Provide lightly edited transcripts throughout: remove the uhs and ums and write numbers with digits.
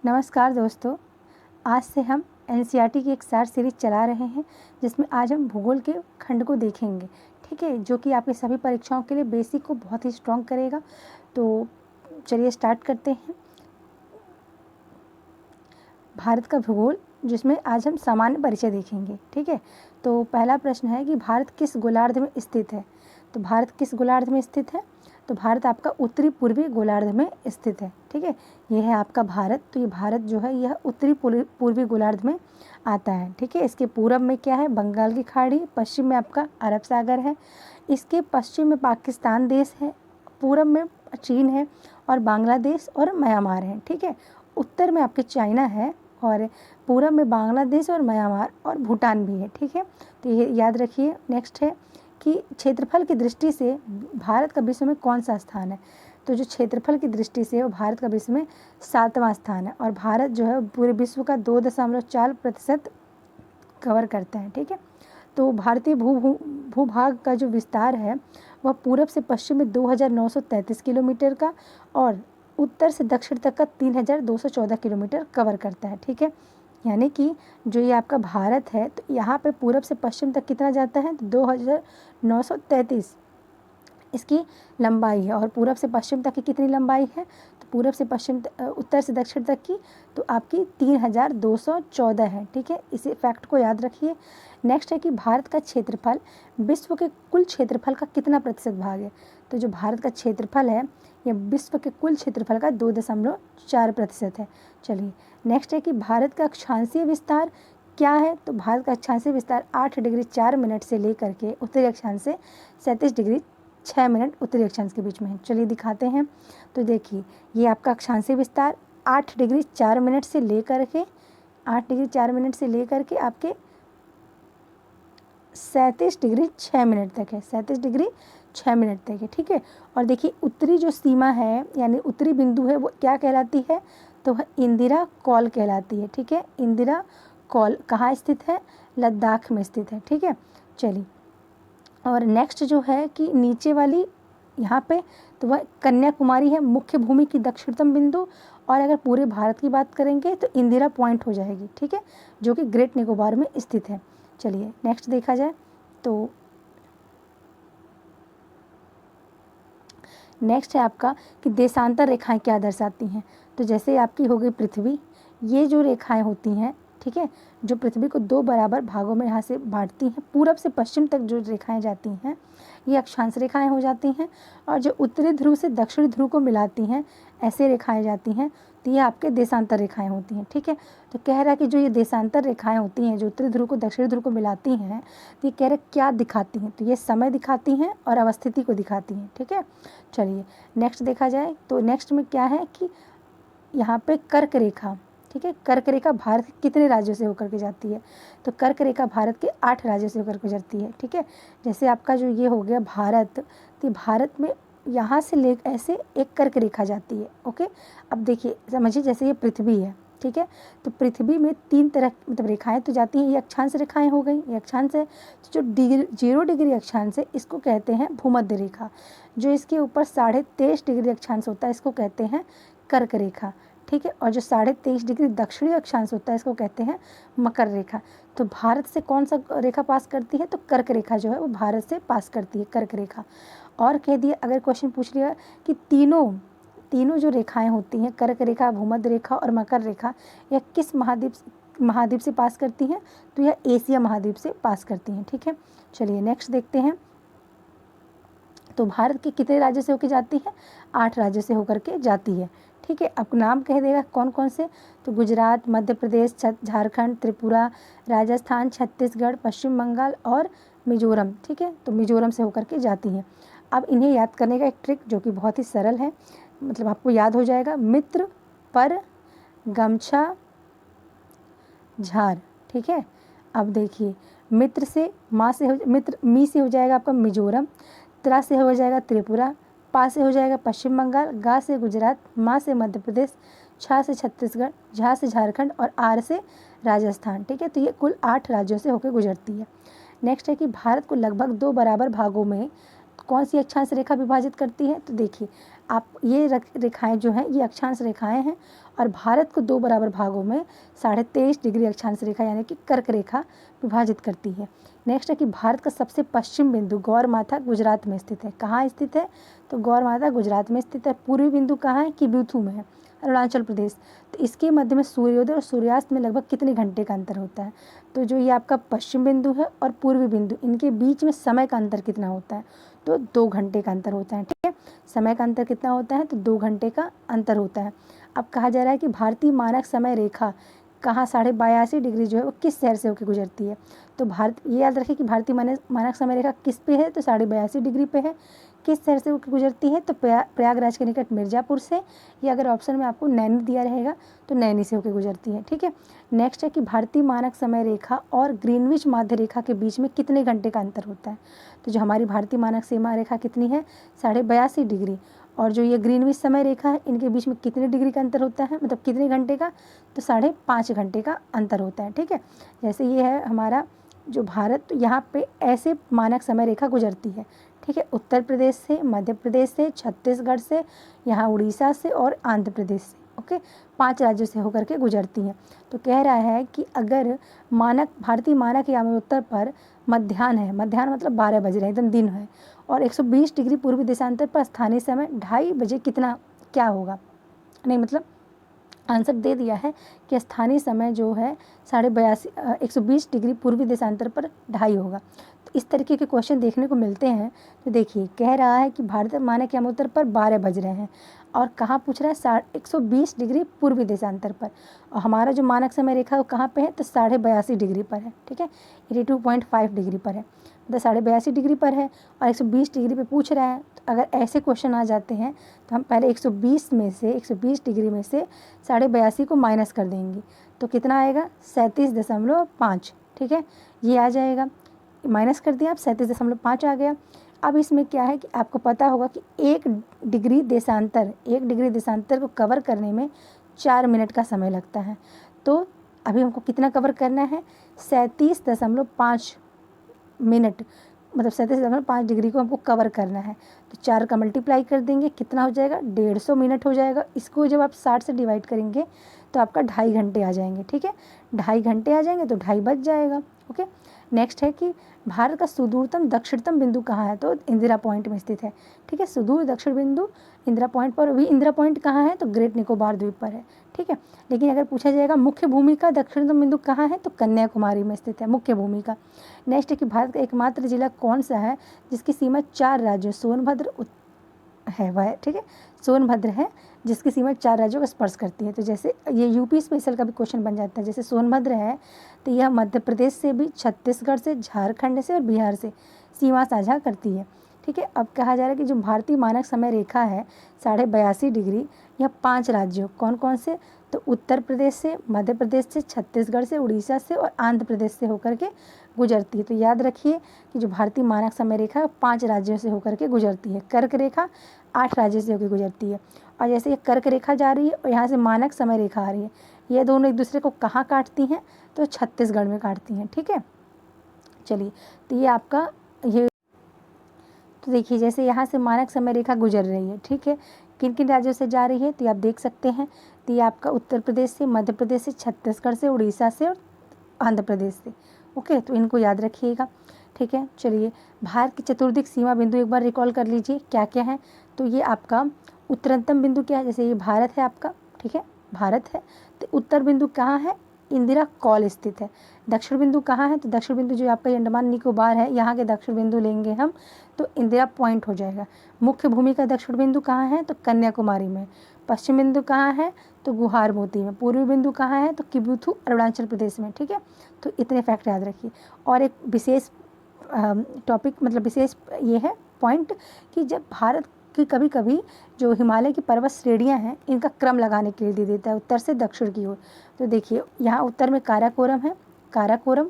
नमस्कार दोस्तों, आज से हम एनसीईआरटी की एक सार सीरीज चला रहे हैं जिसमें आज हम भूगोल के खंड को देखेंगे। ठीक है, जो कि आपकी सभी परीक्षाओं के लिए बेसिक को बहुत ही स्ट्रॉन्ग करेगा। तो चलिए स्टार्ट करते हैं। भारत का भूगोल, जिसमें आज हम सामान्य परिचय देखेंगे। ठीक है, तो पहला प्रश्न है कि भारत किस गोलार्ध में स्थित है। तो भारत किस गोलार्ध में स्थित है? तो भारत आपका उत्तरी पूर्वी गोलार्ध में स्थित है। ठीक है, यह है आपका भारत। तो ये भारत जो है यह उत्तरी पूर्वी गोलार्ध में आता है। ठीक है, इसके पूरब में क्या है? बंगाल की खाड़ी। पश्चिम में आपका अरब सागर है। इसके पश्चिम में पाकिस्तान देश है। पूरब में चीन है और बांग्लादेश और म्यांमार है। ठीक है, उत्तर में आपके चाइना है और पूरब में बांग्लादेश और म्यांमार और भूटान भी है। ठीक है, तो ये याद रखिए। नेक्स्ट है कि क्षेत्रफल की दृष्टि से भारत का विश्व में कौन सा स्थान है। तो जो क्षेत्रफल की दृष्टि से वो भारत का विश्व में 7वां स्थान है और भारत जो है पूरे विश्व का 2.4% कवर करता है। ठीक है, तो भारतीय भूभाग का जो विस्तार है वह पूरब से पश्चिम में 2933 किलोमीटर का और उत्तर से दक्षिण तक का 3214 किलोमीटर कवर करता है। ठीक है, यानी कि जो ये आपका भारत है तो यहाँ पे पूरब से पश्चिम तक कितना जाता है? तो 2933 इसकी लंबाई है। और पूरब से पश्चिम तक की कितनी लंबाई है? तो पूरब से पश्चिम उत्तर से दक्षिण तक की तो आपकी 3214 है। ठीक है, इसी फैक्ट को याद रखिए। नेक्स्ट है कि भारत का क्षेत्रफल विश्व के कुल क्षेत्रफल का कितना प्रतिशत भाग है। तो जो भारत का क्षेत्रफल है यह विश्व के कुल क्षेत्रफल का 2.4% है। चलिए नेक्स्ट है कि भारत का अक्षांशीय विस्तार क्या है। तो भारत का अक्षांशीय विस्तार 8 डिग्री 4 मिनट से लेकर के उत्तरी अक्षांश से 37 डिग्री 6 मिनट उत्तरी अक्षांश के बीच में है। चलिए दिखाते हैं। तो देखिए ये आपका अक्षांशीय विस्तार 8 डिग्री 4 मिनट से लेकर के 8 डिग्री 4 मिनट से लेकर के आपके 37 डिग्री 6 मिनट तक है। 37 डिग्री 6 मिनट तक है। ठीक है, और देखिए उत्तरी जो सीमा है यानी उत्तरी बिंदु है वो क्या कहलाती है? तो वह इंदिरा कॉल कहलाती है। ठीक है, इंदिरा कॉल कहाँ स्थित है? लद्दाख में स्थित है। ठीक है, चलिए और नेक्स्ट जो है कि नीचे वाली यहाँ पे तो वह कन्याकुमारी है, मुख्य भूमि की दक्षिणतम बिंदु। और अगर पूरे भारत की बात करेंगे तो इंदिरा पॉइंट हो जाएगी। ठीक है, जो कि ग्रेट निकोबार में स्थित है। चलिए नेक्स्ट देखा जाए तो नेक्स्ट है आपका कि देशांतर रेखाएं क्या दर्शाती हैं। तो जैसे आपकी हो गई पृथ्वी, ये जो रेखाएं होती हैं, ठीक है, जो पृथ्वी को 2 बराबर भागों में यहाँ से बांटती हैं, पूरब से पश्चिम तक जो रेखाएं जाती हैं ये अक्षांश रेखाएं हो जाती हैं। और जो उत्तरी ध्रुव से दक्षिणी ध्रुव को मिलाती हैं ऐसे रेखाएं जाती हैं, तो ये आपके देशांतर रेखाएं होती हैं। ठीक है, तो कह रहा है कि जो ये देशांतर रेखाएं होती हैं जो उत्तरी ध्रुव को दक्षिणी ध्रुव को मिलाती हैं, तो ये कह रहे क्या दिखाती हैं? तो ये समय दिखाती हैं और अवस्थिति को दिखाती हैं। ठीक है, चलिए नेक्स्ट देखा जाए तो नेक्स्ट में क्या है कि यहाँ पे कर्क रेखा। ठीक है, कर्क रेखा भारत के कितने राज्यों से होकर के जाती है? तो कर्क रेखा भारत के 8 राज्यों से होकर गुजरती है। ठीक है, जैसे आपका जो ये हो गया भारत, तो भारत में यहाँ से ले ऐसे एक कर्क रेखा जाती है। ओके, अब देखिए समझिए जैसे ये पृथ्वी है। ठीक है, तो पृथ्वी में 3 तरह मतलब रेखाएं तो जाती हैं। ये अक्षांश रेखाएं हो गई, ये अक्षांश है। तो जो 0 डिग्री अक्षांश है इसको कहते हैं भूमध्य रेखा। जो इसके ऊपर 23.5 डिग्री अक्षांश होता है इसको कहते हैं कर्क रेखा। ठीक है, और जो 23.5 डिग्री दक्षिणी अक्षांश होता है इसको कहते हैं मकर रेखा। तो भारत से कौन सा रेखा पास करती है? तो कर्क रेखा जो है वो भारत से पास करती है, कर्क रेखा। और कह दिया अगर क्वेश्चन पूछ लिया कि तीनों जो रेखाएं होती हैं, कर्क रेखा, भूमध्य रेखा और मकर रेखा, यह किस महाद्वीप से पास करती हैं? तो यह एशिया महाद्वीप से पास करती हैं। ठीक है, चलिए नेक्स्ट देखते हैं। तो भारत के कितने राज्यों से होकर जाती है? 8 राज्यों से होकर के जाती है। ठीक है, अब नाम कह देगा कौन कौन से? तो गुजरात, मध्य प्रदेश, झारखंड, त्रिपुरा, राजस्थान, छत्तीसगढ़, पश्चिम बंगाल और मिजोरम। ठीक है, तो मिजोरम से होकर के जाती हैं। अब इन्हें याद करने का एक ट्रिक जो कि बहुत ही सरल है, मतलब आपको याद हो जाएगा। मित्र, पर, गमछा, झार। ठीक है, अब देखिए मित्र से मी से हो जाएगा आपका मिजोरम, त्रा से हो जाएगा त्रिपुरा, पा से हो जाएगा पश्चिम बंगाल, गा से गुजरात, मा से मध्य प्रदेश, छा से छत्तीसगढ़, झा से झारखंड और आर से राजस्थान। ठीक है, तो ये कुल 8 राज्यों से होकर गुजरती है। नेक्स्ट है कि भारत को लगभग 2 बराबर भागों में कौन सी अक्षांश रेखा विभाजित करती है? तो देखिए आप ये रेखाएं जो हैं ये अक्षांश रेखाएं हैं और भारत को 2 बराबर भागों में 23.5 डिग्री अक्षांश रेखा यानी कि कर्क रेखा विभाजित करती है। नेक्स्ट है कि भारत का सबसे पश्चिम बिंदु गौरमाथा गुजरात में स्थित है। कहाँ स्थित है? तो गौरमाथा गुजरात में स्थित है। पूर्वी बिंदु कहाँ है? किबुथु में है, अरुणाचल प्रदेश। तो इसके मध्य में सूर्योदय और सूर्यास्त में लगभग कितने घंटे का अंतर होता है? तो जो ये आपका पश्चिम बिंदु है और पूर्वी बिंदु, इनके बीच में समय का अंतर कितना होता है? तो 2 घंटे का अंतर होता है। ठीक है, समय का अंतर कितना होता है? तो 2 घंटे का अंतर होता है। अब कहा जा रहा है कि भारतीय मानक समय रेखा कहाँ 82.5 डिग्री जो है वो किस शहर से होकर गुजरती है? तो ये याद रखें कि भारतीय मानक समय रेखा किस पे है? तो 82.5 डिग्री पे है। किस शहर से होकर गुजरती है? तो प्रयागराज के निकट मिर्ज़ापुर से, या अगर ऑप्शन में आपको नैनी दिया रहेगा तो नैनी से होकर गुजरती है। ठीक है, नेक्स्ट है कि भारतीय मानक समय रेखा और ग्रीनविच माध्य रेखा के बीच में कितने घंटे का अंतर होता है? तो जो हमारी भारतीय मानक सीमा रेखा कितनी है? 82.5 डिग्री। और जो ये ग्रीनविच समय रेखा है इनके बीच में कितने डिग्री का अंतर होता है, मतलब कितने घंटे का? तो 5.5 घंटे का अंतर होता है। ठीक है, जैसे ये है हमारा जो भारत, यहाँ पे ऐसे मानक समय रेखा गुजरती है। ठीक है, उत्तर प्रदेश से, मध्य प्रदेश से, छत्तीसगढ़ से, यहाँ उड़ीसा से और आंध्र प्रदेश से। ओके, 5 राज्यों से होकर के गुजरती हैं। तो कह रहा है कि अगर भारतीय मानक यामोत्तर पर मध्याह्न है, मध्याह्न मतलब 12 बज रहे हैं, एकदम दिन है, और 120 डिग्री पूर्वी देशांतर पर स्थानीय समय 2:30 बजे कितना क्या होगा? नहीं, मतलब आंसर दे दिया है कि स्थानीय समय जो है 120 डिग्री पूर्वी देशांतर पर 2:30 होगा। तो इस तरीके के क्वेश्चन देखने को मिलते हैं। तो देखिए, कह रहा है कि भारत मानक यामोत्तर पर 12 बज रहे हैं और कहाँ पूछ रहा है? 120 डिग्री पूर्वी देशांतर पर। और हमारा जो मानक समय रेखा वो कहाँ पे है? तो 82.5 डिग्री पर है। ठीक है, 82.5 डिग्री पर है, मतलब 82.5 डिग्री पर है और 120 डिग्री पे पूछ रहा है। तो अगर ऐसे क्वेश्चन आ जाते हैं तो हम पहले 120 डिग्री में से 82.5 को माइनस कर देंगे तो कितना आएगा? 37.5। ठीक है, ये आ जाएगा, माइनस कर दिया आप, 37.5 आ गया। अब इसमें क्या है कि आपको पता होगा कि 1 डिग्री देशांतर को कवर करने में 4 मिनट का समय लगता है। तो अभी हमको कितना कवर करना है? 37.5 मिनट, मतलब 37.5 डिग्री को हमको कवर करना है। तो 4 का मल्टीप्लाई कर देंगे, कितना हो जाएगा? 150 मिनट हो जाएगा। इसको जब आप 60 से डिवाइड करेंगे तो आपका 2.5 घंटे आ जाएंगे। ठीक है, 2.5 घंटे आ जाएंगे तो 2.5 बच जाएगा। ओके, नेक्स्ट है कि भारत का सुदूरतम दक्षिणतम बिंदु कहाँ है? तो इंदिरा पॉइंट में स्थित है। ठीक है, सुदूर दक्षिण बिंदु इंदिरा पॉइंट पर। भी इंदिरा पॉइंट कहाँ है? तो ग्रेट निकोबार द्वीप पर है। ठीक है, लेकिन अगर पूछा जाएगा मुख्य भूमि का दक्षिणतम बिंदु कहाँ है? तो कन्याकुमारी में स्थित है मुख्य भूमि का। नेक्स्ट है कि भारत का एकमात्र जिला कौन सा है जिसकी सीमा 4 राज्यों सोनभद्र है वह? ठीक है, सोनभद्र है जिसकी सीमा 4 राज्यों को स्पर्श करती है। तो जैसे ये यूपी स्पेशल का भी क्वेश्चन बन जाता है। जैसे सोनभद्र है तो यह मध्य प्रदेश से भी, छत्तीसगढ़ से, झारखंड से और बिहार से सीमा साझा करती है। ठीक है, अब कहा जा रहा है कि जो भारतीय मानक समय रेखा है 82.5 डिग्री, यह 5 राज्यों कौन कौन से? तो उत्तर प्रदेश से, मध्य प्रदेश से, छत्तीसगढ़ से, उड़ीसा से और आंध्र प्रदेश से होकर के गुजरती है। तो याद रखिए कि जो भारतीय मानक समय रेखा है 5 राज्यों से होकर के गुजरती है। कर्क रेखा 8 राज्यों से होकर गुजरती है। और जैसे ये कर्क रेखा जा रही है और यहाँ से मानक समय रेखा आ रही है, ये दोनों एक दूसरे को कहाँ काटती हैं? तो छत्तीसगढ़ में काटती हैं। ठीक है, चलिए, तो ये आपका ये, तो देखिए जैसे यहाँ से मानक समय रेखा गुजर रही है। ठीक है, किन किन राज्यों से जा रही है? तो आप देख सकते हैं, तो ये आपका उत्तर प्रदेश से, मध्य प्रदेश से, छत्तीसगढ़ से, उड़ीसा से और आंध्र प्रदेश से। ओके, तो इनको याद रखिएगा। ठीक है, चलिए, भारत की चतुर्दिक सीमा बिंदु एक बार रिकॉल कर लीजिए क्या क्या है। तो ये आपका उत्तरतम बिंदु क्या है? जैसे ये भारत है आपका, ठीक है, भारत है, तो उत्तर बिंदु कहाँ है? इंदिरा कॉल स्थित है। दक्षिण बिंदु कहाँ है? तो दक्षिण बिंदु जो आपका अंडमान निकोबार है, यहाँ के दक्षिण बिंदु लेंगे हम तो इंदिरा पॉइंट हो जाएगा। मुख्य भूमि का दक्षिण बिंदु कहाँ है? तो कन्याकुमारी में। पश्चिम बिंदु कहाँ है? तो गुहार मोती में। पूर्वी बिंदु कहाँ है? तो किबुथु अरुणाचल प्रदेश में। ठीक है, तो इतने फैक्ट याद रखिए। और एक विशेष टॉपिक, मतलब विशेष ये है पॉइंट कि जब भारत की कभी कभी जो हिमालय की पर्वत श्रेणियाँ हैं इनका क्रम लगाने के लिए दे देता है उत्तर से दक्षिण की ओर। तो देखिए यहाँ उत्तर में काराकोरम है, काराकोरम,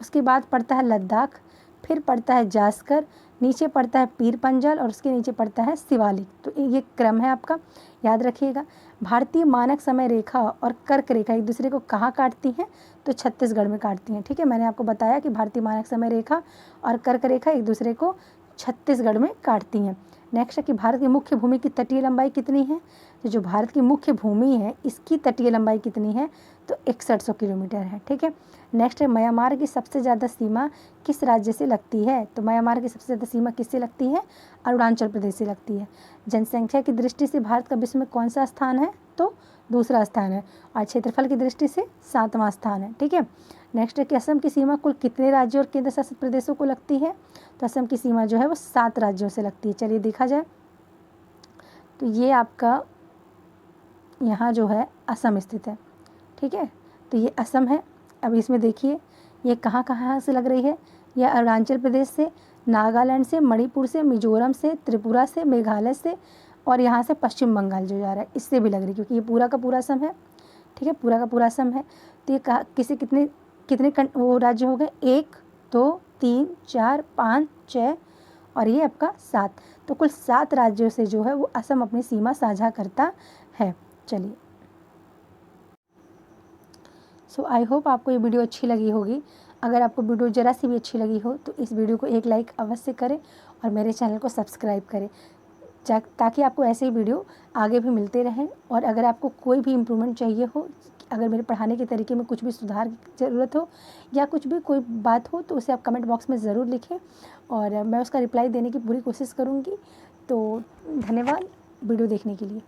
उसके बाद पड़ता है लद्दाख, फिर पड़ता है जास्कर, नीचे पड़ता है पीर पंजाल और उसके नीचे पड़ता है शिवालिक। तो ये क्रम है आपका, याद रखिएगा। भारतीय मानक समय रेखा और कर्क रेखा एक दूसरे को कहाँ काटती हैं? तो छत्तीसगढ़ में काटती हैं। ठीक है, मैंने आपको बताया कि भारतीय मानक समय रेखा और कर्क रेखा एक दूसरे को छत्तीसगढ़ में काटती हैं। नेक्स्ट है कि भारत की मुख्य भूमि की तटीय लंबाई कितनी है। तो जो भारत की मुख्य भूमि है इसकी तटीय लंबाई कितनी है, तो 6100 किलोमीटर है। ठीक है। नेक्स्ट है म्यांमार की सबसे ज़्यादा सीमा किस राज्य से लगती है। तो म्यांमार की सबसे ज़्यादा सीमा किससे लगती है, अरुणाचल प्रदेश से लगती है। जनसंख्या की दृष्टि से भारत का विश्व में कौन सा स्थान है, तो दूसरा स्थान है। और क्षेत्रफल की दृष्टि से 7वां स्थान है। ठीक है। नेक्स्ट है कि असम की सीमा कुल कितने राज्यों और केंद्र शासित प्रदेशों को लगती है। तो असम की सीमा जो है वो 7 राज्यों से लगती है। चलिए देखा जाए तो ये आपका यहाँ जो है असम स्थित है। ठीक है। तो ये असम है। अब इसमें देखिए ये कहाँ कहाँ से लग रही है, यह अरुणाचल प्रदेश से, नागालैंड से, मणिपुर से, मिजोरम से, त्रिपुरा से, मेघालय से और यहाँ से पश्चिम बंगाल जो जा रहा है इससे भी लग रही है, क्योंकि ये पूरा का पूरा असम है। ठीक है, पूरा का पूरा असम है। तो ये कहा किसे कितने कितने वो राज्य हो गए, 1 2 3 4 5 6 और ये आपका 7। तो कुल 7 राज्यों से जो है वो असम अपनी सीमा साझा करता है। चलिए, सो आई होप आपको ये वीडियो अच्छी लगी होगी। अगर आपको वीडियो ज़रा सी भी अच्छी लगी हो तो इस वीडियो को एक लाइक अवश्य करें और मेरे चैनल को सब्सक्राइब करें, ताकि आपको ऐसे ही वीडियो आगे भी मिलते रहें। और अगर आपको कोई भी इम्प्रूवमेंट चाहिए हो, अगर मेरे पढ़ाने के तरीके में कुछ भी सुधार की ज़रूरत हो या कुछ भी कोई बात हो, तो उसे आप कमेंट बॉक्स में ज़रूर लिखें और मैं उसका रिप्लाई देने की पूरी कोशिश करूँगी। तो धन्यवाद वीडियो देखने के लिए।